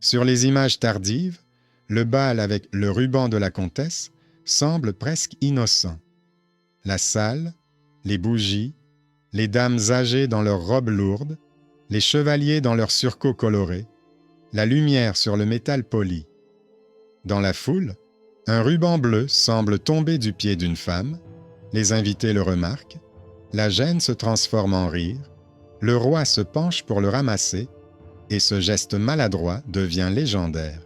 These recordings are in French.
Sur les images tardives, le bal avec le ruban de la comtesse semble presque innocent. La salle, les bougies, les dames âgées dans leurs robes lourdes, les chevaliers dans leurs surcoats colorés, la lumière sur le métal poli. Dans la foule, un ruban bleu semble tomber du pied d'une femme, les invités le remarquent, la gêne se transforme en rire, le roi se penche pour le ramasser, et ce geste maladroit devient légendaire.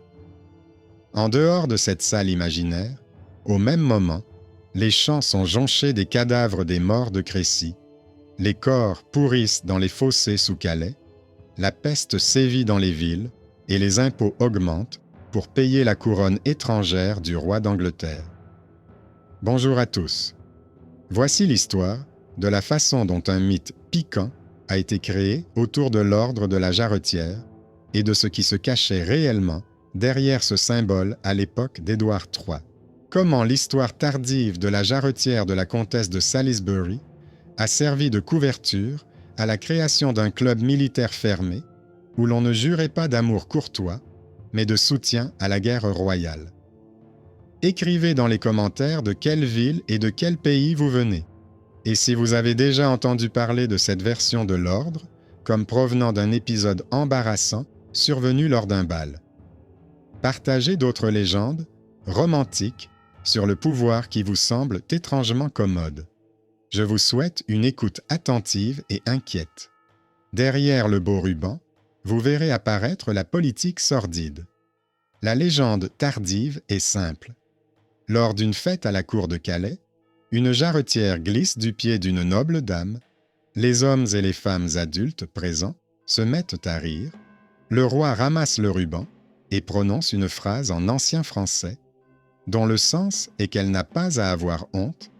En dehors de cette salle imaginaire, au même moment, les champs sont jonchés des cadavres des morts de Crécy, les corps pourrissent dans les fossés sous Calais, la peste sévit dans les villes et les impôts augmentent pour payer la couronne étrangère du roi d'Angleterre. Bonjour à tous. Voici l'histoire de la façon dont un mythe piquant a été créé autour de l'ordre de la Jarretière et de ce qui se cachait réellement derrière ce symbole à l'époque d'Édouard III. Comment l'histoire tardive de la Jarretière de la comtesse de Salisbury a servi de couverture à la création d'un club militaire fermé où l'on ne jurait pas d'amour courtois, mais de soutien à la guerre royale. Écrivez dans les commentaires de quelle ville et de quel pays vous venez, et si vous avez déjà entendu parler de cette version de l'ordre, comme provenant d'un épisode embarrassant survenu lors d'un bal. Partagez d'autres légendes, romantiques, sur le pouvoir qui vous semble étrangement commode. Je vous souhaite une écoute attentive et inquiète. Derrière le beau ruban, vous verrez apparaître la politique sordide. La légende tardive est simple. Lors d'une fête à la cour de Calais, une jarretière glisse du pied d'une noble dame, les hommes et les femmes adultes présents se mettent à rire, le roi ramasse le ruban et prononce une phrase en ancien français, dont le sens est qu'elle n'a pas à avoir honte,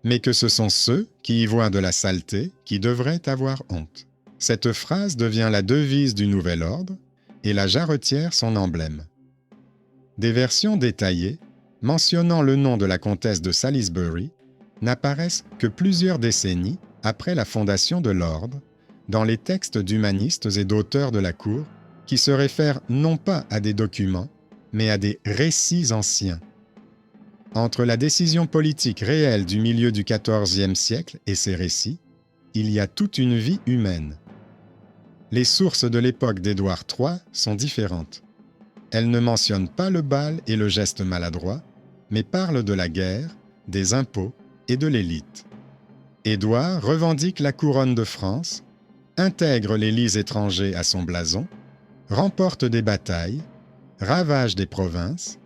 mais que ce sont ceux qui y voient de la saleté qui devraient avoir honte. Cette phrase devient la devise du nouvel ordre et la jarretière son emblème. Des versions détaillées, mentionnant le nom de la comtesse de Salisbury, n'apparaissent que plusieurs décennies après la fondation de l'ordre, dans les textes d'humanistes et d'auteurs de la cour qui se réfèrent non pas à des documents, mais à des récits anciens. Entre la décision politique réelle du milieu du XIVe siècle et ces récits, il y a toute une vie humaine. Les sources de l'époque d'Édouard III sont différentes. Elles ne mentionnent pas le bal et le geste maladroit, mais parlent de la guerre, des impôts et de l'élite. Édouard revendique la couronne de France, intègre les lits étrangers à son blason, remporte des batailles, ravage des provinces,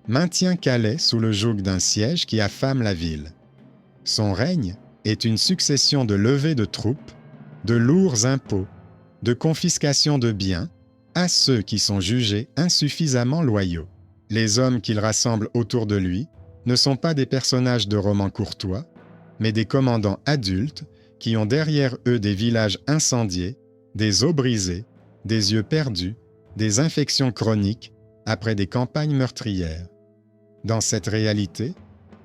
maintient Calais sous le joug d'un siège qui affame la ville. Son règne est une succession de levées de troupes, de lourds impôts, de confiscation de biens à ceux qui sont jugés insuffisamment loyaux. Les hommes qu'il rassemble autour de lui ne sont pas des personnages de romans courtois, mais des commandants adultes qui ont derrière eux des villages incendiés, des os brisés, des yeux perdus, des infections chroniques après des campagnes meurtrières. Dans cette réalité,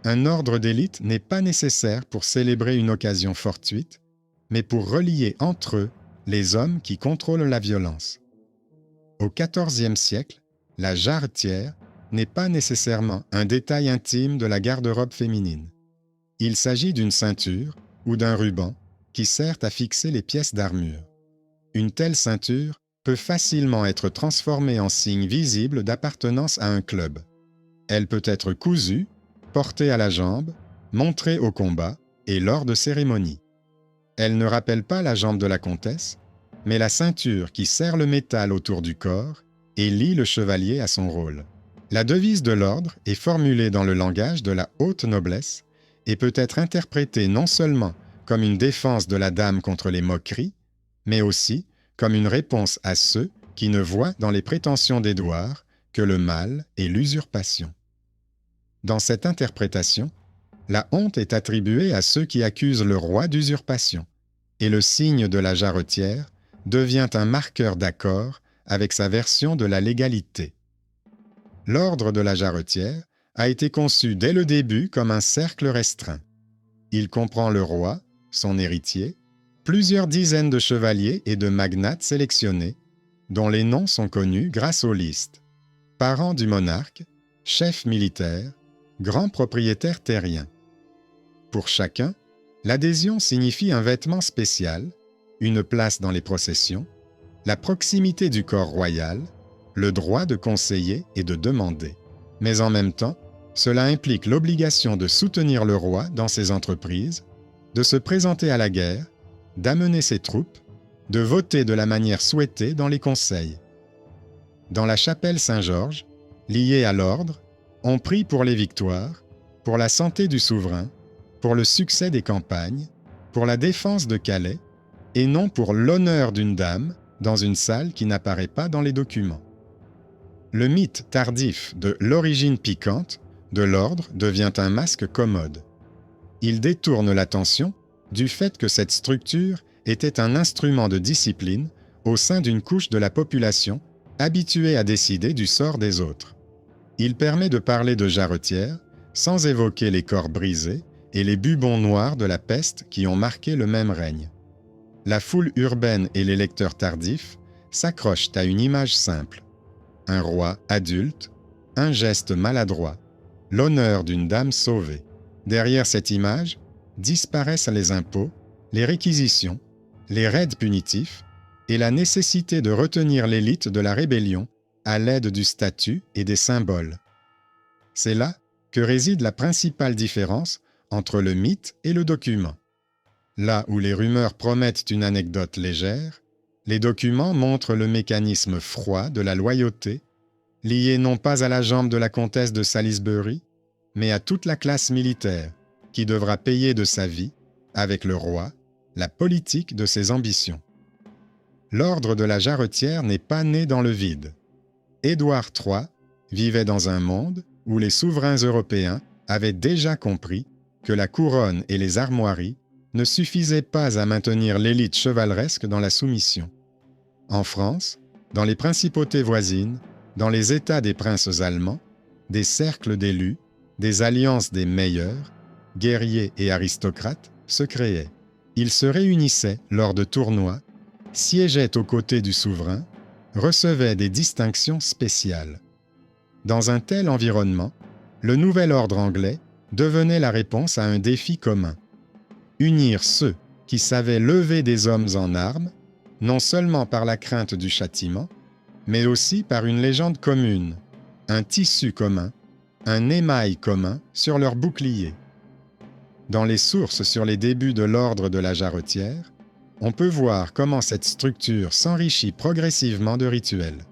un ordre d'élite n'est pas nécessaire pour célébrer une occasion fortuite, mais pour relier entre eux les hommes qui contrôlent la violence. Au XIVe siècle, la jarretière n'est pas nécessairement un détail intime de la garde-robe féminine. Il s'agit d'une ceinture ou d'un ruban qui sert à fixer les pièces d'armure. Une telle ceinture peut facilement être transformée en signe visible d'appartenance à un club. Elle peut être cousue, portée à la jambe, montrée au combat et lors de cérémonies. Elle ne rappelle pas la jambe de la comtesse, mais la ceinture qui serre le métal autour du corps et lie le chevalier à son rôle. La devise de l'ordre est formulée dans le langage de la haute noblesse et peut être interprétée non seulement comme une défense de la dame contre les moqueries, mais aussi comme une réponse à ceux qui ne voient dans les prétentions d'Édouard que le mal et l'usurpation. Dans cette interprétation, la honte est attribuée à ceux qui accusent le roi d'usurpation, et le signe de la jarretière devient un marqueur d'accord avec sa version de la légalité. L'ordre de la jarretière a été conçu dès le début comme un cercle restreint. Il comprend le roi, son héritier, plusieurs dizaines de chevaliers et de magnates sélectionnés, dont les noms sont connus grâce aux listes. Parents du monarque, chef militaire, grand propriétaire terrien. Pour chacun, l'adhésion signifie un vêtement spécial, une place dans les processions, la proximité du corps royal, le droit de conseiller et de demander. Mais en même temps, cela implique l'obligation de soutenir le roi dans ses entreprises, de se présenter à la guerre, d'amener ses troupes, de voter de la manière souhaitée dans les conseils. Dans la chapelle Saint-Georges, liée à l'ordre, on prie pour les victoires, pour la santé du souverain, pour le succès des campagnes, pour la défense de Calais, et non pour l'honneur d'une dame dans une salle qui n'apparaît pas dans les documents. Le mythe tardif de l'origine piquante de l'ordre devient un masque commode. Il détourne l'attention du fait que cette structure était un instrument de discipline au sein d'une couche de la population habituée à décider du sort des autres. Il permet de parler de jarretière sans évoquer les corps brisés et les bubons noirs de la peste qui ont marqué le même règne. La foule urbaine et les lecteurs tardifs s'accrochent à une image simple. Un roi adulte, un geste maladroit, l'honneur d'une dame sauvée. Derrière cette image, disparaissent les impôts, les réquisitions, les raids punitifs et la nécessité de retenir l'élite de la rébellion à l'aide du statut et des symboles. C'est là que réside la principale différence entre le mythe et le document. Là où les rumeurs promettent une anecdote légère, les documents montrent le mécanisme froid de la loyauté, lié non pas à la jambe de la comtesse de Salisbury, mais à toute la classe militaire, qui devra payer de sa vie, avec le roi, la politique de ses ambitions. L'ordre de la jarretière n'est pas né dans le vide. Édouard III vivait dans un monde où les souverains européens avaient déjà compris que la couronne et les armoiries ne suffisaient pas à maintenir l'élite chevaleresque dans la soumission. En France, dans les principautés voisines, dans les États des princes allemands, des cercles d'élus, des alliances des meilleurs, guerriers et aristocrates, se créaient. Ils se réunissaient lors de tournois, siégeaient aux côtés du souverain, recevaient des distinctions spéciales. Dans un tel environnement, le nouvel ordre anglais devenait la réponse à un défi commun. Unir ceux qui savaient lever des hommes en armes, non seulement par la crainte du châtiment, mais aussi par une légende commune, un tissu commun, un émail commun sur leur bouclier. Dans les sources sur les débuts de l'ordre de la jarretière, on peut voir comment cette structure s'enrichit progressivement de rituels.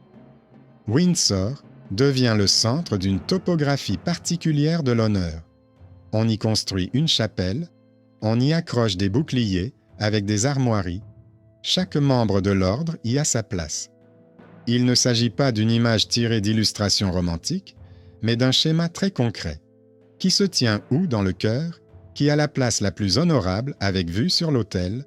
Windsor devient le centre d'une topographie particulière de l'honneur. On y construit une chapelle, on y accroche des boucliers avec des armoiries. Chaque membre de l'ordre y a sa place. Il ne s'agit pas d'une image tirée d'illustrations romantiques, mais d'un schéma très concret. Qui se tient où dans le chœur? Qui a la place la plus honorable avec vue sur l'autel?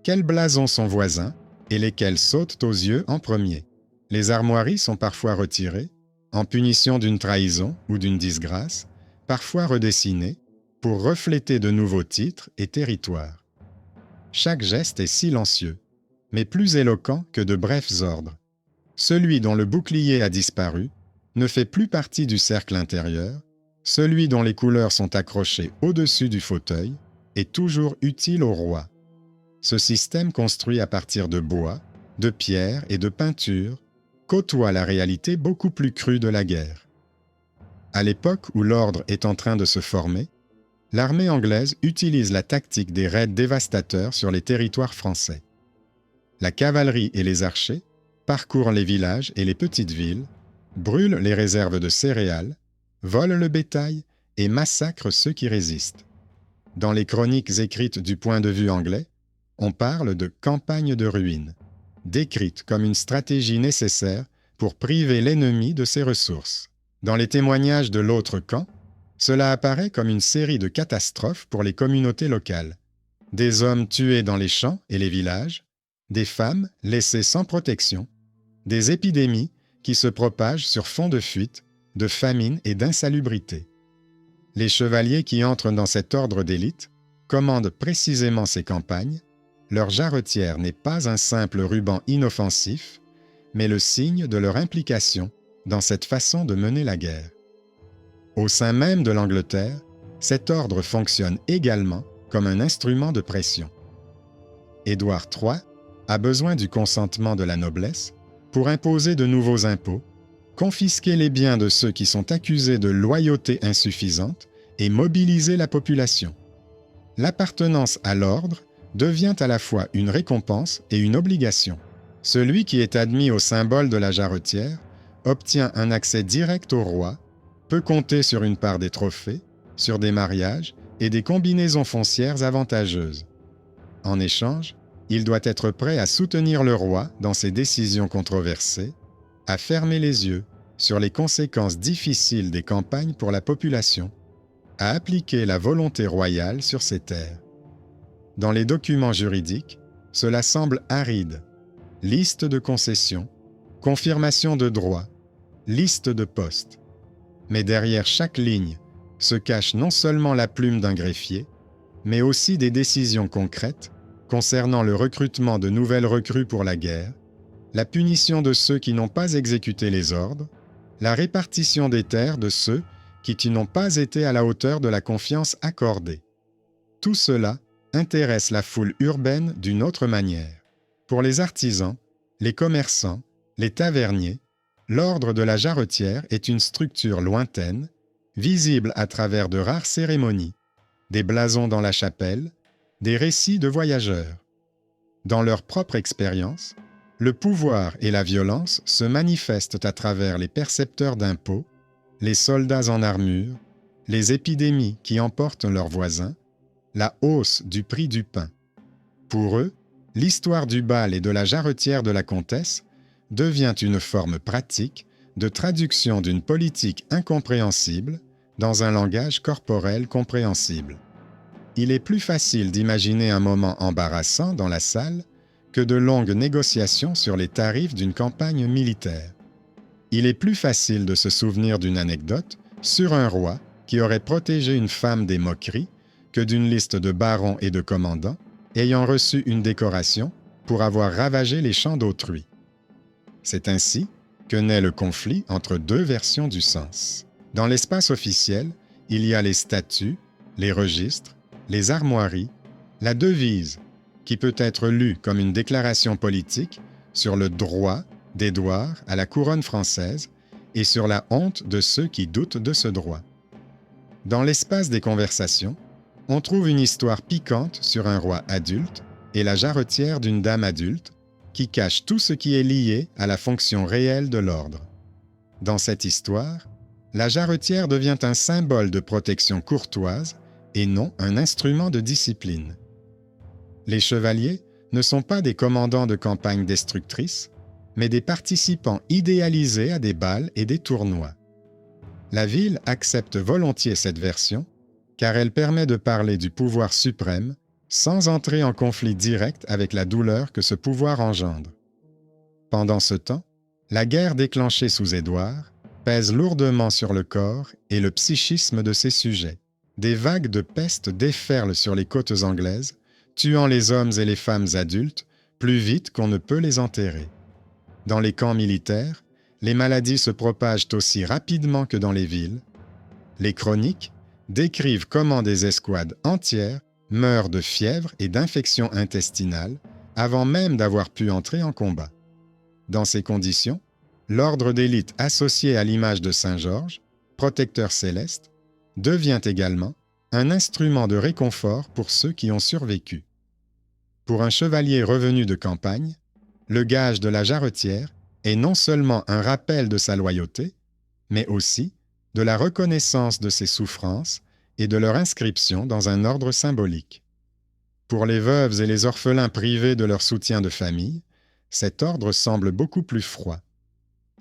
Quels blasons sont voisins et lesquels sautent aux yeux en premier? Les armoiries sont parfois retirées, en punition d'une trahison ou d'une disgrâce, parfois redessinées, pour refléter de nouveaux titres et territoires. Chaque geste est silencieux, mais plus éloquent que de brefs ordres. Celui dont le bouclier a disparu ne fait plus partie du cercle intérieur, celui dont les couleurs sont accrochées au-dessus du fauteuil est toujours utile au roi. Ce système construit à partir de bois, de pierre et de peinture côtoie la réalité beaucoup plus crue de la guerre. À l'époque où l'ordre est en train de se former, l'armée anglaise utilise la tactique des raids dévastateurs sur les territoires français. La cavalerie et les archers parcourent les villages et les petites villes, brûlent les réserves de céréales, volent le bétail et massacrent ceux qui résistent. Dans les chroniques écrites du point de vue anglais, on parle de campagne de ruine, décrite comme une stratégie nécessaire pour priver l'ennemi de ses ressources. Dans les témoignages de l'autre camp, cela apparaît comme une série de catastrophes pour les communautés locales. Des hommes tués dans les champs et les villages, des femmes laissées sans protection, des épidémies qui se propagent sur fond de fuite, de famine et d'insalubrité. Les chevaliers qui entrent dans cet ordre d'élite commandent précisément ces campagnes. Leur jarretière n'est pas un simple ruban inoffensif, mais le signe de leur implication dans cette façon de mener la guerre. Au sein même de l'Angleterre, cet ordre fonctionne également comme un instrument de pression. Édouard III a besoin du consentement de la noblesse pour imposer de nouveaux impôts, confisquer les biens de ceux qui sont accusés de loyauté insuffisante et mobiliser la population. L'appartenance à l'ordre devient à la fois une récompense et une obligation. Celui qui est admis au symbole de la jarretière obtient un accès direct au roi, peut compter sur une part des trophées, sur des mariages et des combinaisons foncières avantageuses. En échange, il doit être prêt à soutenir le roi dans ses décisions controversées, à fermer les yeux sur les conséquences difficiles des campagnes pour la population, à appliquer la volonté royale sur ses terres. Dans les documents juridiques, cela semble aride. Liste de concessions, confirmation de droits, liste de postes. Mais derrière chaque ligne se cache non seulement la plume d'un greffier, mais aussi des décisions concrètes concernant le recrutement de nouvelles recrues pour la guerre, la punition de ceux qui n'ont pas exécuté les ordres, la répartition des terres de ceux qui n'ont pas été à la hauteur de la confiance accordée. Tout cela intéresse la foule urbaine d'une autre manière. Pour les artisans, les commerçants, les taverniers, l'ordre de la jarretière est une structure lointaine, visible à travers de rares cérémonies, des blasons dans la chapelle, des récits de voyageurs. Dans leur propre expérience, le pouvoir et la violence se manifestent à travers les percepteurs d'impôts, les soldats en armure, les épidémies qui emportent leurs voisins, la hausse du prix du pain. Pour eux, l'histoire du bal et de la jarretière de la comtesse devient une forme pratique de traduction d'une politique incompréhensible dans un langage corporel compréhensible. Il est plus facile d'imaginer un moment embarrassant dans la salle que de longues négociations sur les tarifs d'une campagne militaire. Il est plus facile de se souvenir d'une anecdote sur un roi qui aurait protégé une femme des moqueries que d'une liste de barons et de commandants ayant reçu une décoration pour avoir ravagé les champs d'autrui. C'est ainsi que naît le conflit entre deux versions du sens. Dans l'espace officiel, il y a les statuts, les registres, les armoiries, la devise, qui peut être lue comme une déclaration politique sur le droit d'Édouard à la couronne française et sur la honte de ceux qui doutent de ce droit. Dans l'espace des conversations, on trouve une histoire piquante sur un roi adulte et la jarretière d'une dame adulte qui cache tout ce qui est lié à la fonction réelle de l'ordre. Dans cette histoire, la jarretière devient un symbole de protection courtoise et non un instrument de discipline. Les chevaliers ne sont pas des commandants de campagne destructrices, mais des participants idéalisés à des bals et des tournois. La ville accepte volontiers cette version, car elle permet de parler du pouvoir suprême sans entrer en conflit direct avec la douleur que ce pouvoir engendre. Pendant ce temps, la guerre déclenchée sous Édouard pèse lourdement sur le corps et le psychisme de ses sujets. Des vagues de peste déferlent sur les côtes anglaises, tuant les hommes et les femmes adultes plus vite qu'on ne peut les enterrer. Dans les camps militaires, les maladies se propagent aussi rapidement que dans les villes. Les chroniques décrivent comment des escouades entières meurent de fièvre et d'infections intestinales avant même d'avoir pu entrer en combat. Dans ces conditions, l'ordre d'élite associé à l'image de Saint Georges, protecteur céleste, devient également un instrument de réconfort pour ceux qui ont survécu. Pour un chevalier revenu de campagne, le gage de la jarretière est non seulement un rappel de sa loyauté, mais aussi de la reconnaissance de ses souffrances et de leur inscription dans un ordre symbolique. Pour les veuves et les orphelins privés de leur soutien de famille, cet ordre semble beaucoup plus froid.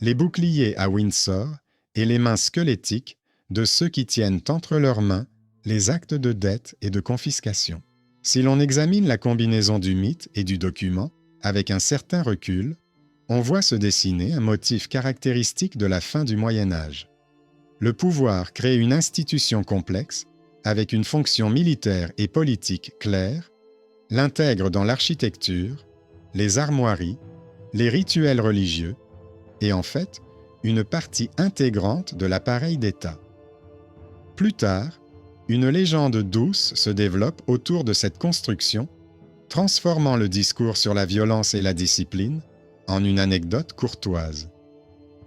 Les boucliers à Windsor et les mains squelettiques de ceux qui tiennent entre leurs mains les actes de dette et de confiscation. Si l'on examine la combinaison du mythe et du document avec un certain recul, on voit se dessiner un motif caractéristique de la fin du Moyen Âge. Le pouvoir crée une institution complexe avec une fonction militaire et politique claire, l'intègre dans l'architecture, les armoiries, les rituels religieux est en fait une partie intégrante de l'appareil d'État. Plus tard, une légende douce se développe autour de cette construction, transformant le discours sur la violence et la discipline en une anecdote courtoise.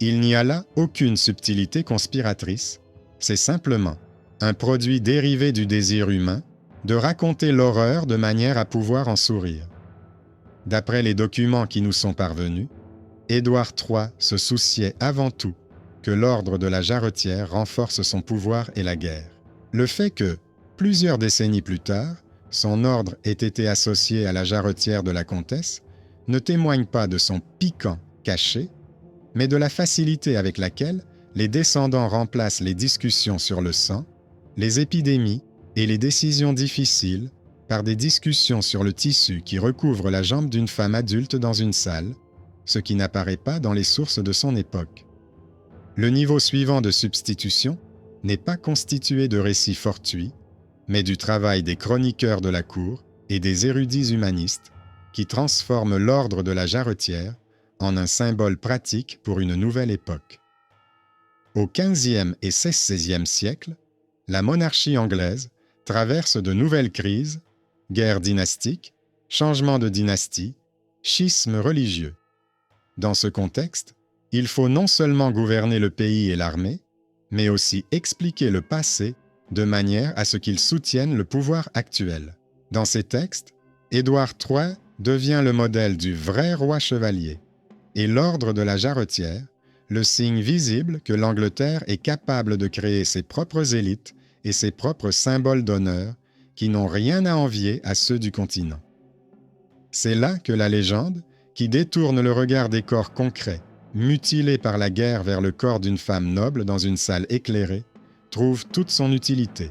Il n'y a là aucune subtilité conspiratrice, c'est simplement un produit dérivé du désir humain de raconter l'horreur de manière à pouvoir en sourire. D'après les documents qui nous sont parvenus, Édouard III se souciait avant tout que l'ordre de la Jarretière renforce son pouvoir et la guerre. Le fait que, plusieurs décennies plus tard, son ordre ait été associé à la Jarretière de la comtesse ne témoigne pas de son piquant caché, mais de la facilité avec laquelle les descendants remplacent les discussions sur le sang, les épidémies et les décisions difficiles par des discussions sur le tissu qui recouvre la jambe d'une femme adulte dans une salle, ce qui n'apparaît pas dans les sources de son époque. Le niveau suivant de substitution n'est pas constitué de récits fortuits, mais du travail des chroniqueurs de la cour et des érudits humanistes qui transforment l'ordre de la Jarretière en un symbole pratique pour une nouvelle époque. Au XVe et XVIe siècle, la monarchie anglaise traverse de nouvelles crises, guerres dynastiques, changements de dynastie, schismes religieux. Dans ce contexte, il faut non seulement gouverner le pays et l'armée, mais aussi expliquer le passé de manière à ce qu'il soutienne le pouvoir actuel. Dans ces textes, Édouard III devient le modèle du vrai roi chevalier, et l'ordre de la Jarretière, le signe visible que l'Angleterre est capable de créer ses propres élites et ses propres symboles d'honneur qui n'ont rien à envier à ceux du continent. C'est là que la légende, qui détourne le regard des corps concrets, mutilés par la guerre vers le corps d'une femme noble dans une salle éclairée, trouve toute son utilité.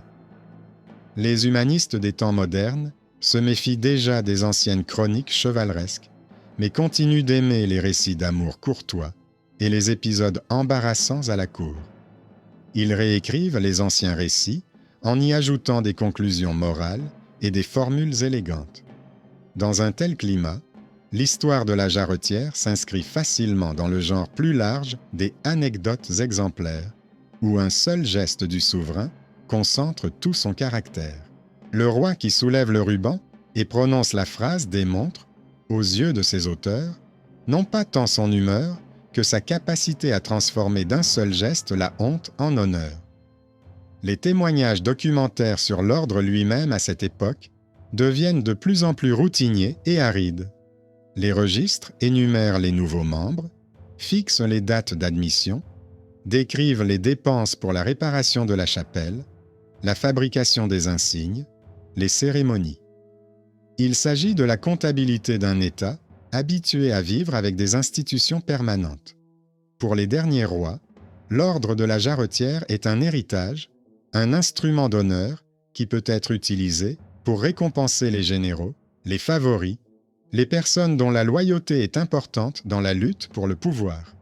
Les humanistes des temps modernes se méfient déjà des anciennes chroniques chevaleresques, mais continuent d'aimer les récits d'amour courtois et les épisodes embarrassants à la cour. Ils réécrivent les anciens récits en y ajoutant des conclusions morales et des formules élégantes. Dans un tel climat, l'histoire de la Jarretière s'inscrit facilement dans le genre plus large des anecdotes exemplaires, où un seul geste du souverain concentre tout son caractère. Le roi qui soulève le ruban et prononce la phrase démontre, aux yeux de ses auteurs, non pas tant son humeur que sa capacité à transformer d'un seul geste la honte en honneur. Les témoignages documentaires sur l'ordre lui-même à cette époque deviennent de plus en plus routiniers et arides. Les registres énumèrent les nouveaux membres, fixent les dates d'admission, décrivent les dépenses pour la réparation de la chapelle, la fabrication des insignes, les cérémonies. Il s'agit de la comptabilité d'un État habitué à vivre avec des institutions permanentes. Pour les derniers rois, l'ordre de la Jarretière est un héritage, un instrument d'honneur qui peut être utilisé pour récompenser les généraux, les favoris, les personnes dont la loyauté est importante dans la lutte pour le pouvoir.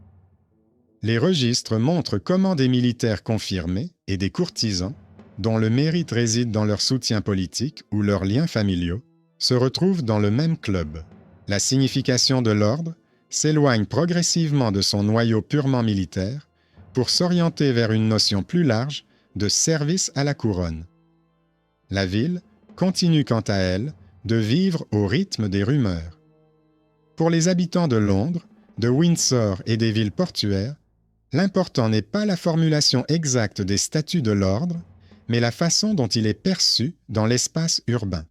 Les registres montrent comment des militaires confirmés et des courtisans, dont le mérite réside dans leur soutien politique ou leurs liens familiaux, se retrouvent dans le même club. La signification de l'ordre s'éloigne progressivement de son noyau purement militaire pour s'orienter vers une notion plus large de service à la couronne. La ville continue quant à elle de vivre au rythme des rumeurs. Pour les habitants de Londres, de Windsor et des villes portuaires, l'important n'est pas la formulation exacte des statuts de l'ordre, mais la façon dont il est perçu dans l'espace urbain.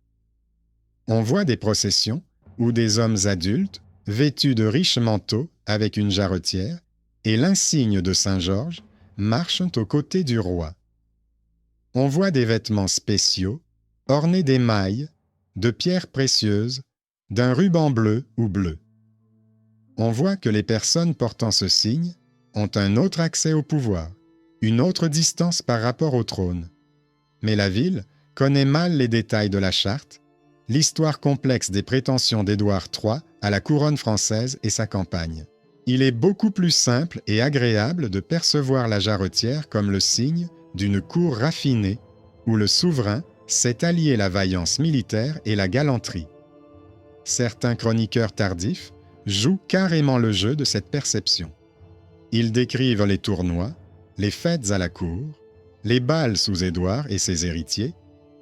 On voit des processions où des hommes adultes, vêtus de riches manteaux avec une jarretière et l'insigne de Saint-Georges, marchent aux côtés du roi. On voit des vêtements spéciaux, ornés d'émail, de pierres précieuses, d'un ruban bleu ou bleu. On voit que les personnes portant ce signe ont un autre accès au pouvoir, une autre distance par rapport au trône. Mais la ville connaît mal les détails de la charte, l'histoire complexe des prétentions d'Édouard III à la couronne française et sa campagne. Il est beaucoup plus simple et agréable de percevoir la jarretière comme le signe d'une cour raffinée où le souverain sait allier la vaillance militaire et la galanterie. Certains chroniqueurs tardifs jouent carrément le jeu de cette perception. ils décrivent les tournois, les fêtes à la cour, les bals sous Édouard et ses héritiers,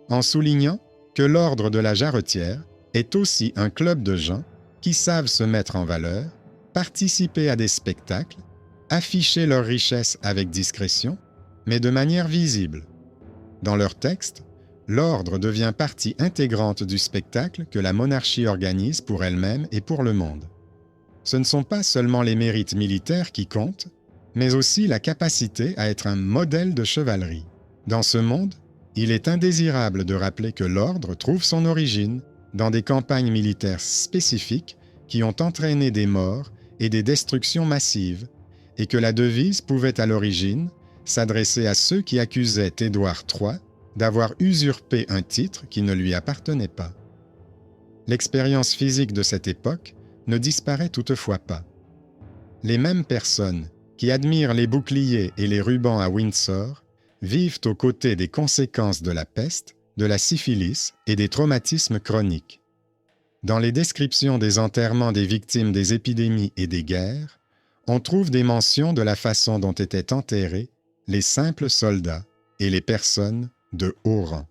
en soulignant que l'ordre de la Jarretière est aussi un club de gens qui savent se mettre en valeur, participer à des spectacles, afficher leur richesse avec discrétion, mais de manière visible. Dans leurs textes, l'ordre devient partie intégrante du spectacle que la monarchie organise pour elle-même et pour le monde. Ce ne sont pas seulement les mérites militaires qui comptent, mais aussi la capacité à être un modèle de chevalerie. Dans ce monde, il est indésirable de rappeler que l'ordre trouve son origine dans des campagnes militaires spécifiques qui ont entraîné des morts et des destructions massives, et que la devise pouvait à l'origine s'adresser à ceux qui accusaient Édouard III d'avoir usurpé un titre qui ne lui appartenait pas. L'expérience physique de cette époque ne disparaît toutefois pas. Les mêmes personnes qui admirent les boucliers et les rubans à Windsor vivent aux côtés des conséquences de la peste, de la syphilis et des traumatismes chroniques. Dans les descriptions des enterrements des victimes des épidémies et des guerres, on trouve des mentions de la façon dont étaient enterrés les simples soldats et les personnes de haut rang.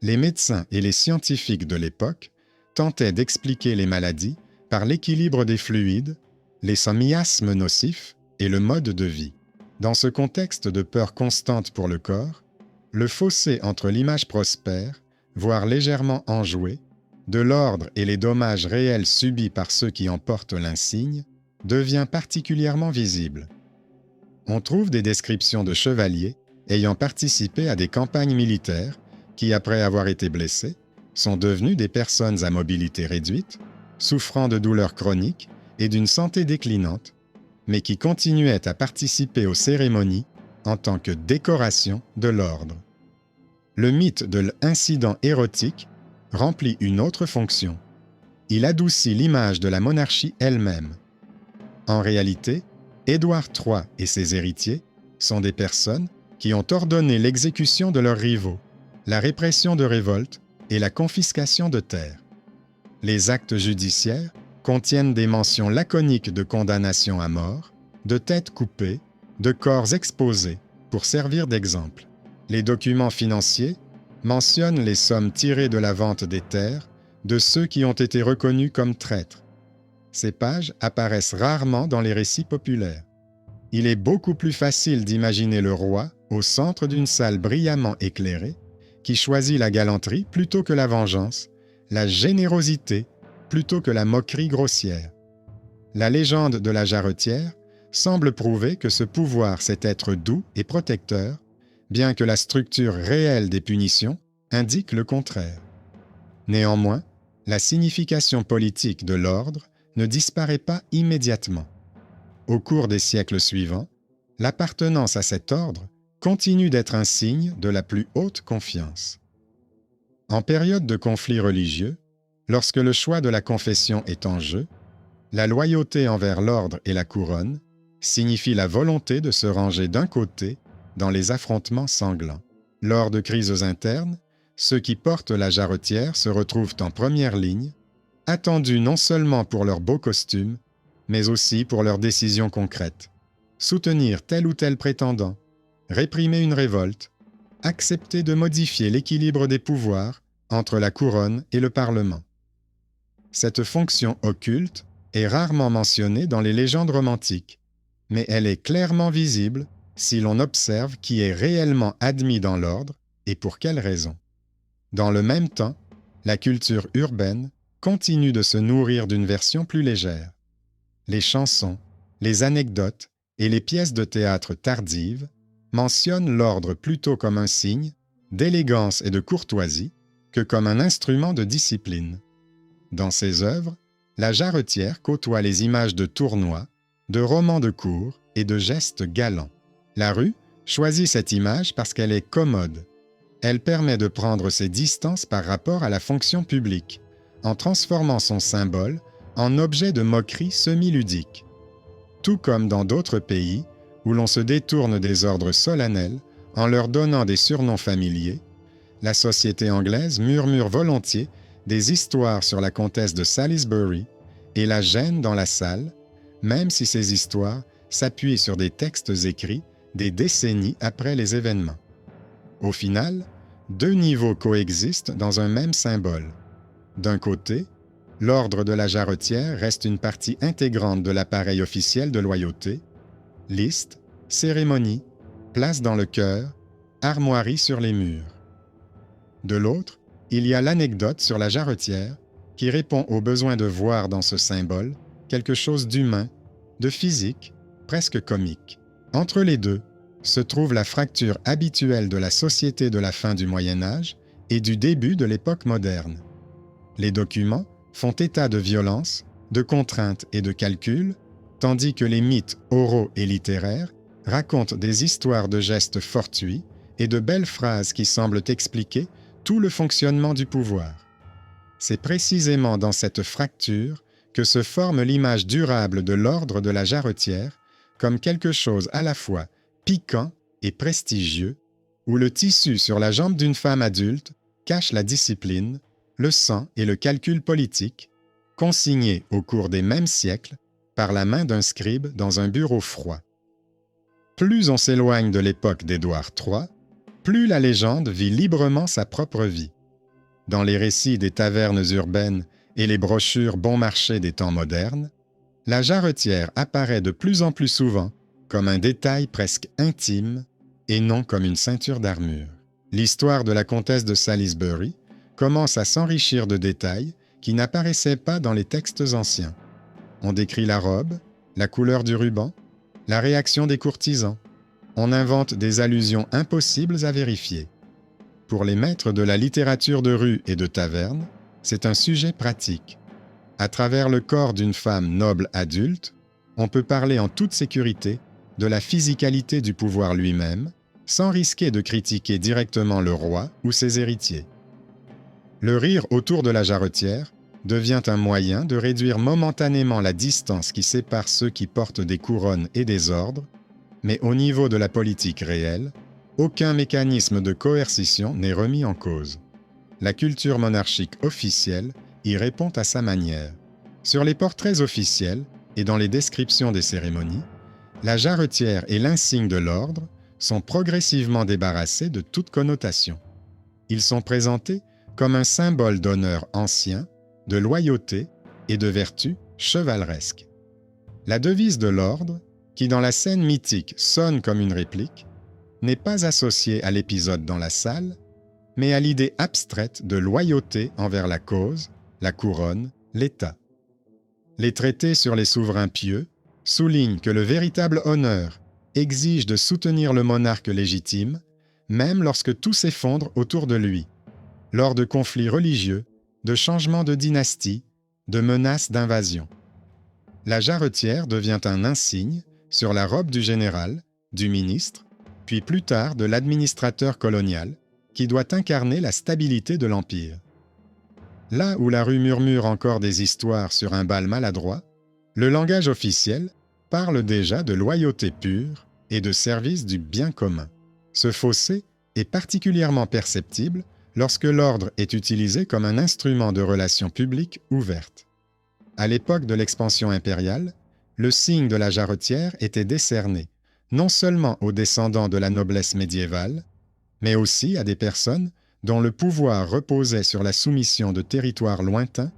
Les médecins et les scientifiques de l'époque tentaient d'expliquer les maladies par l'équilibre des fluides, les miasmes nocifs et le mode de vie. Dans ce contexte de peur constante pour le corps, le fossé entre l'image prospère, voire légèrement enjouée, de l'ordre et les dommages réels subis par ceux qui en portent l'insigne, devient particulièrement visible. On trouve des descriptions de chevaliers ayant participé à des campagnes militaires qui, après avoir été blessés, sont devenus des personnes à mobilité réduite, souffrant de douleurs chroniques et d'une santé déclinante, mais qui continuaient à participer aux cérémonies en tant que décoration de l'ordre. Le mythe de l'incident érotique remplit une autre fonction. Il adoucit l'image de la monarchie elle-même. En réalité, Édouard III et ses héritiers sont des personnes qui ont ordonné l'exécution de leurs rivaux, la répression de révoltes et la confiscation de terres. Les actes judiciaires contiennent des mentions laconiques de condamnation à mort, de têtes coupées, de corps exposés, pour servir d'exemple. Les documents financiers mentionnent les sommes tirées de la vente des terres de ceux qui ont été reconnus comme traîtres. Ces pages apparaissent rarement dans les récits populaires. Il est beaucoup plus facile d'imaginer le roi au centre d'une salle brillamment éclairée, qui choisit la galanterie plutôt que la vengeance, la générosité plutôt que la moquerie grossière. La légende de la Jarretière semble prouver que ce pouvoir sait être doux et protecteur, bien que la structure réelle des punitions indique le contraire. Néanmoins, la signification politique de l'ordre ne disparaît pas immédiatement. Au cours des siècles suivants, l'appartenance à cet ordre continue d'être un signe de la plus haute confiance. En période de conflit religieux, lorsque le choix de la confession est en jeu, la loyauté envers l'ordre et la couronne signifie la volonté de se ranger d'un côté dans les affrontements sanglants. Lors de crises internes, ceux qui portent la jarretière se retrouvent en première ligne, attendus non seulement pour leurs beaux costumes, mais aussi pour leurs décisions concrètes. Soutenir tel ou tel prétendant, réprimer une révolte, accepter de modifier l'équilibre des pouvoirs entre la couronne et le Parlement. Cette fonction occulte est rarement mentionnée dans les légendes romantiques, mais elle est clairement visible si l'on observe qui est réellement admis dans l'ordre et pour quelles raisons. Dans le même temps, la culture urbaine continue de se nourrir d'une version plus légère. Les chansons, les anecdotes et les pièces de théâtre tardives mentionnent l'ordre plutôt comme un signe d'élégance et de courtoisie que comme un instrument de discipline. Dans ces œuvres, la jarretière côtoie les images de tournois, de romans de cour et de gestes galants. La rue choisit cette image parce qu'elle est commode. Elle permet de prendre ses distances par rapport à la fonction publique, en transformant son symbole en objet de moquerie semi-ludique. Tout comme dans d'autres pays où l'on se détourne des ordres solennels en leur donnant des surnoms familiers, la société anglaise murmure volontiers des histoires sur la comtesse de Salisbury et la gêne dans la salle, même si ces histoires s'appuie sur des textes écrits des décennies après les événements. Au final, deux niveaux coexistent dans un même symbole. D'un côté, l'ordre de la jarretière reste une partie intégrante de l'appareil officiel de loyauté, liste, cérémonie, place dans le cœur, armoiries sur les murs. De l'autre, il y a l'anecdote sur la jarretière qui répond au besoin de voir dans ce symbole quelque chose d'humain, de physique, presque comique. Entre les deux se trouve la fracture habituelle de la société de la fin du Moyen Âge et du début de l'époque moderne. Les documents font état de violence, de contraintes et de calculs, tandis que les mythes oraux et littéraires racontent des histoires de gestes fortuits et de belles phrases qui semblent expliquer tout le fonctionnement du pouvoir. C'est précisément dans cette fracture que se forme l'image durable de l'ordre de la jarretière comme quelque chose à la fois piquant et prestigieux, où le tissu sur la jambe d'une femme adulte cache la discipline, le sang et le calcul politique, consignés au cours des mêmes siècles par la main d'un scribe dans un bureau froid. Plus on s'éloigne de l'époque d'Édouard III, plus la légende vit librement sa propre vie. Dans les récits des tavernes urbaines et les brochures bon marché des temps modernes, la jarretière apparaît de plus en plus souvent comme un détail presque intime et non comme une ceinture d'armure. L'histoire de la comtesse de Salisbury commence à s'enrichir de détails qui n'apparaissaient pas dans les textes anciens. On décrit la robe, la couleur du ruban, la réaction des courtisans. On invente des allusions impossibles à vérifier. Pour les maîtres de la littérature de rue et de taverne, c'est un sujet pratique. À travers le corps d'une femme noble adulte, on peut parler en toute sécurité de la physicalité du pouvoir lui-même, sans risquer de critiquer directement le roi ou ses héritiers. Le rire autour de la jarretière devient un moyen de réduire momentanément la distance qui sépare ceux qui portent des couronnes et des ordres, mais au niveau de la politique réelle, aucun mécanisme de coercition n'est remis en cause. La culture monarchique officielle y répond à sa manière. Sur les portraits officiels et dans les descriptions des cérémonies, la jarretière et l'insigne de l'ordre sont progressivement débarrassés de toute connotation. Ils sont présentés comme un symbole d'honneur ancien, de loyauté et de vertu chevaleresque. La devise de l'ordre, qui dans la scène mythique sonne comme une réplique, n'est pas associée à l'épisode dans la salle, mais à l'idée abstraite de loyauté envers la cause, la couronne, l'État. Les traités sur les souverains pieux soulignent que le véritable honneur exige de soutenir le monarque légitime, même lorsque tout s'effondre autour de lui, lors de conflits religieux, de changements de dynastie, de menaces d'invasion. La jarretière devient un insigne sur la robe du général, du ministre, puis plus tard de l'administrateur colonial, qui doit incarner la stabilité de l'Empire. Là où la rue murmure encore des histoires sur un bal maladroit, le langage officiel parle déjà de loyauté pure et de service du bien commun. Ce fossé est particulièrement perceptible lorsque l'ordre est utilisé comme un instrument de relations publiques ouvertes. À l'époque de l'expansion impériale, le signe de la jarretière était décerné non seulement aux descendants de la noblesse médiévale, mais aussi à des personnes dont le pouvoir reposait sur la soumission de territoires lointains,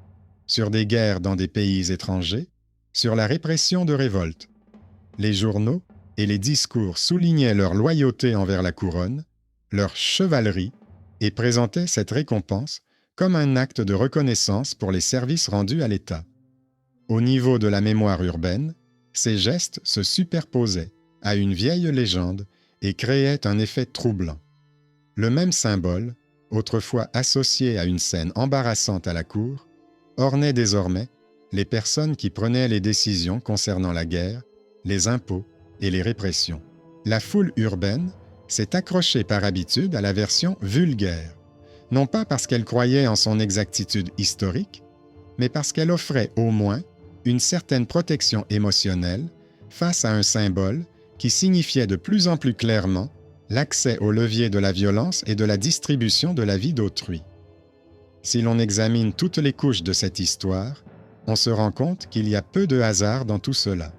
sur des guerres dans des pays étrangers, sur la répression de révoltes. Les journaux et les discours soulignaient leur loyauté envers la couronne, leur chevalerie, et présentaient cette récompense comme un acte de reconnaissance pour les services rendus à l'État. Au niveau de la mémoire urbaine, ces gestes se superposaient à une vieille légende et créaient un effet troublant. Le même symbole, autrefois associé à une scène embarrassante à la cour, ornait désormais les personnes qui prenaient les décisions concernant la guerre, les impôts et les répressions. La foule urbaine s'est accrochée par habitude à la version vulgaire, non pas parce qu'elle croyait en son exactitude historique, mais parce qu'elle offrait au moins une certaine protection émotionnelle face à un symbole qui signifiait de plus en plus clairement l'accès au levier de la violence et de la distribution de la vie d'autrui. Si l'on examine toutes les couches de cette histoire, on se rend compte qu'il y a peu de hasard dans tout cela.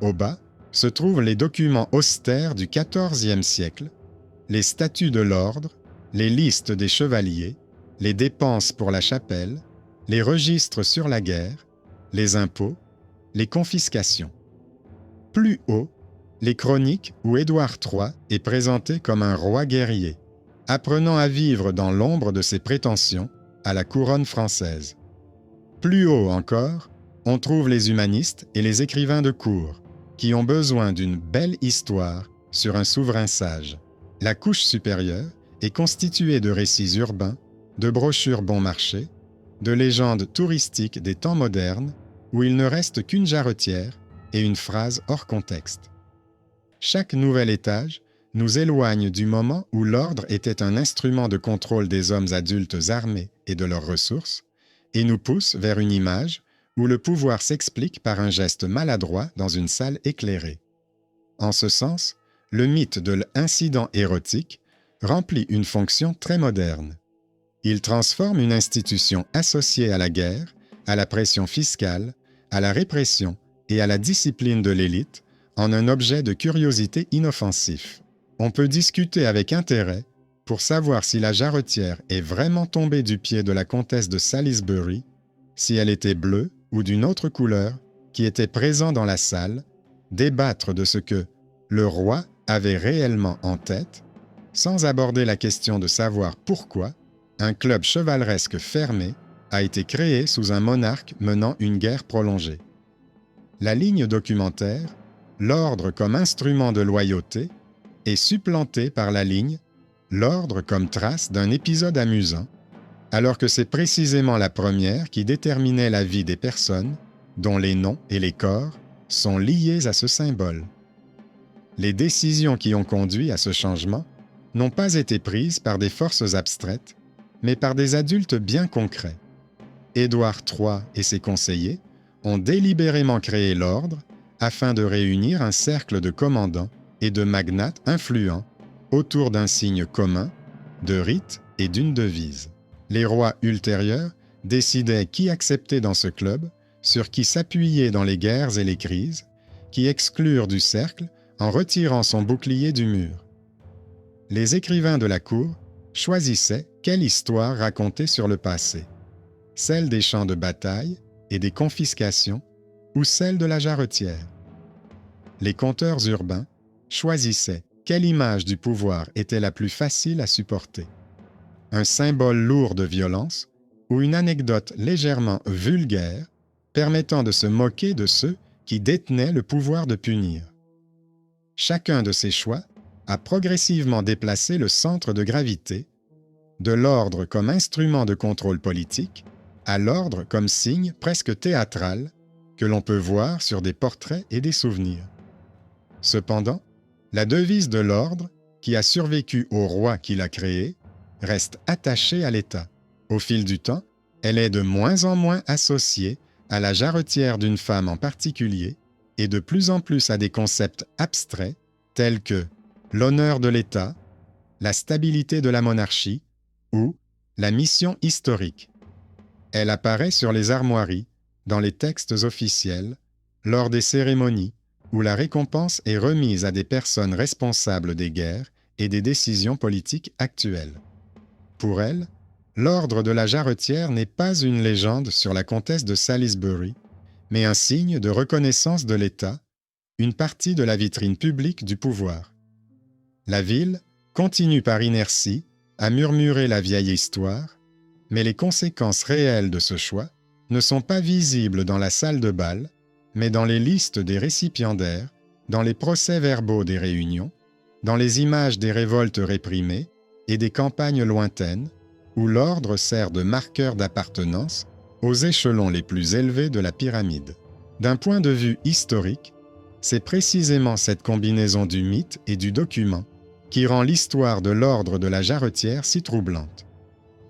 Au bas se trouvent les documents austères du XIVe siècle, les statuts de l'ordre, les listes des chevaliers, les dépenses pour la chapelle, les registres sur la guerre, les impôts, les confiscations. Plus haut, les chroniques où Édouard III est présenté comme un roi guerrier, apprenant à vivre dans l'ombre de ses prétentions à la couronne française. Plus haut encore, on trouve les humanistes et les écrivains de cour, qui ont besoin d'une belle histoire sur un souverain sage. La couche supérieure est constituée de récits urbains, de brochures bon marché, de légendes touristiques des temps modernes, où il ne reste qu'une jarretière et une phrase hors contexte. Chaque nouvel étage nous éloigne du moment où l'ordre était un instrument de contrôle des hommes adultes armés et de leurs ressources, et nous pousse vers une image où le pouvoir s'explique par un geste maladroit dans une salle éclairée. En ce sens, le mythe de l'incident érotique remplit une fonction très moderne. Il transforme une institution associée à la guerre, à la pression fiscale, à la répression et à la discipline de l'élite en un objet de curiosité inoffensif. On peut discuter avec intérêt pour savoir si la jarretière est vraiment tombée du pied de la comtesse de Salisbury, si elle était bleue ou d'une autre couleur qui était présent dans la salle, débattre de ce que le roi avait réellement en tête, sans aborder la question de savoir pourquoi un club chevaleresque fermé a été créé sous un monarque menant une guerre prolongée. La ligne documentaire, l'ordre comme instrument de loyauté, est supplantée par la ligne, l'ordre comme trace d'un épisode amusant, alors que c'est précisément la première qui déterminait la vie des personnes, dont les noms et les corps sont liés à ce symbole. Les décisions qui ont conduit à ce changement n'ont pas été prises par des forces abstraites, mais par des adultes bien concrets. Édouard III et ses conseillers ont délibérément créé l'ordre afin de réunir un cercle de commandants et de magnates influents autour d'un signe commun, de rites et d'une devise. Les rois ultérieurs décidaient qui accepter dans ce club, sur qui s'appuyer dans les guerres et les crises, qui exclure du cercle en retirant son bouclier du mur. Les écrivains de la cour choisissaient quelle histoire raconter sur le passé, celle des champs de bataille et des confiscations ou celle de la jarretière. Les conteurs urbains choisissaient quelle image du pouvoir était la plus facile à supporter. Un symbole lourd de violence ou une anecdote légèrement vulgaire permettant de se moquer de ceux qui détenaient le pouvoir de punir. Chacun de ces choix a progressivement déplacé le centre de gravité de l'ordre comme instrument de contrôle politique à l'ordre comme signe presque théâtral que l'on peut voir sur des portraits et des souvenirs. Cependant, la devise de l'ordre, qui a survécu au roi qui l'a créé, reste attachée à l'État. Au fil du temps, elle est de moins en moins associée à la jarretière d'une femme en particulier et de plus en plus à des concepts abstraits tels que l'honneur de l'État, la stabilité de la monarchie ou la mission historique. Elle apparaît sur les armoiries, dans les textes officiels, lors des cérémonies où la récompense est remise à des personnes responsables des guerres et des décisions politiques actuelles. Pour elle, l'ordre de la jarretière n'est pas une légende sur la comtesse de Salisbury, mais un signe de reconnaissance de l'État, une partie de la vitrine publique du pouvoir. La ville continue par inertie à murmurer la vieille histoire, mais les conséquences réelles de ce choix ne sont pas visibles dans la salle de bal, mais dans les listes des récipiendaires, dans les procès-verbaux des réunions, dans les images des révoltes réprimées et des campagnes lointaines, où l'ordre sert de marqueur d'appartenance aux échelons les plus élevés de la pyramide. D'un point de vue historique, c'est précisément cette combinaison du mythe et du document qui rend l'histoire de l'ordre de la jarretière si troublante.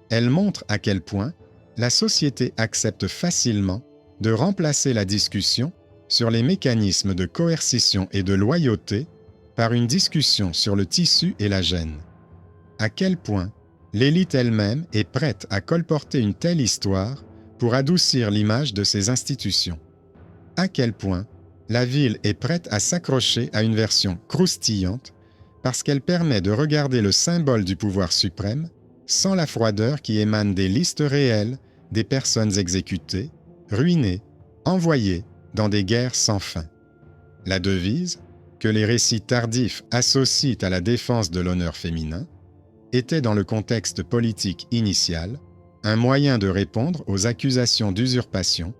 Elle montre à quel point la société accepte facilement de remplacer la discussion sur les mécanismes de coercition et de loyauté par une discussion sur le tissu et la gêne. À quel point l'élite elle-même est prête à colporter une telle histoire pour adoucir l'image de ses institutions. À quel point la ville est prête à s'accrocher à une version croustillante parce qu'elle permet de regarder le symbole du pouvoir suprême sans la froideur qui émane des listes réelles des personnes exécutées, ruinées, envoyées dans des guerres sans fin. La devise, que les récits tardifs associent à la défense de l'honneur féminin, était dans le contexte politique initial un moyen de répondre aux accusations d'usurpation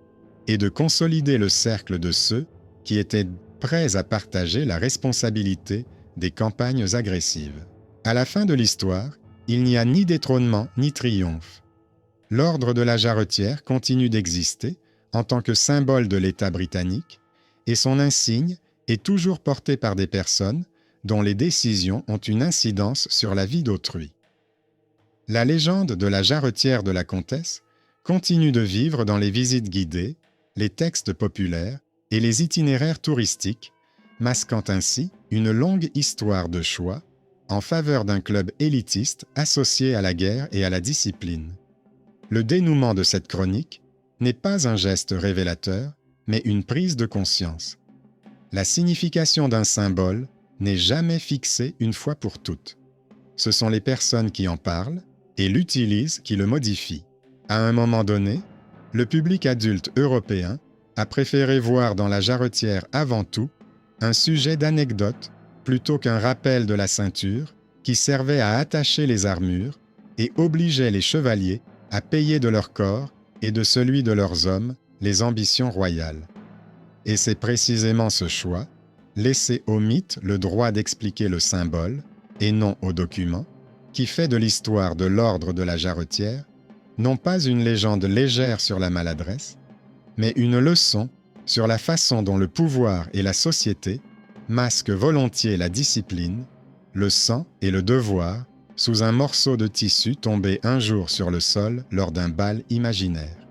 et de consolider le cercle de ceux qui étaient prêts à partager la responsabilité des campagnes agressives. À la fin de l'histoire, il n'y a ni détrônement ni triomphe. L'ordre de la Jarretière continue d'exister en tant que symbole de l'État britannique et son insigne est toujours porté par des personnes dont les décisions ont une incidence sur la vie d'autrui. La légende de la Jarretière de la Comtesse continue de vivre dans les visites guidées, les textes populaires et les itinéraires touristiques, masquant ainsi une longue histoire de choix en faveur d'un club élitiste associé à la guerre et à la discipline. Le dénouement de cette chronique n'est pas un geste révélateur, mais une prise de conscience. La signification d'un symbole n'est jamais fixée une fois pour toutes. Ce sont les personnes qui en parlent et l'utilisent qui le modifient. À un moment donné, le public adulte européen a préféré voir dans la Jarretière avant tout un sujet d'anecdote plutôt qu'un rappel de la ceinture qui servait à attacher les armures et obligeait les chevaliers à payer de leur corps et de celui de leurs hommes les ambitions royales. Et c'est précisément ce choix, laisser au mythe le droit d'expliquer le symbole et non au document, qui fait de l'histoire de l'ordre de la Jarretière non pas une légende légère sur la maladresse, mais une leçon sur la façon dont le pouvoir et la société masquent volontiers la discipline, le sang et le devoir sous un morceau de tissu tombé un jour sur le sol lors d'un bal imaginaire.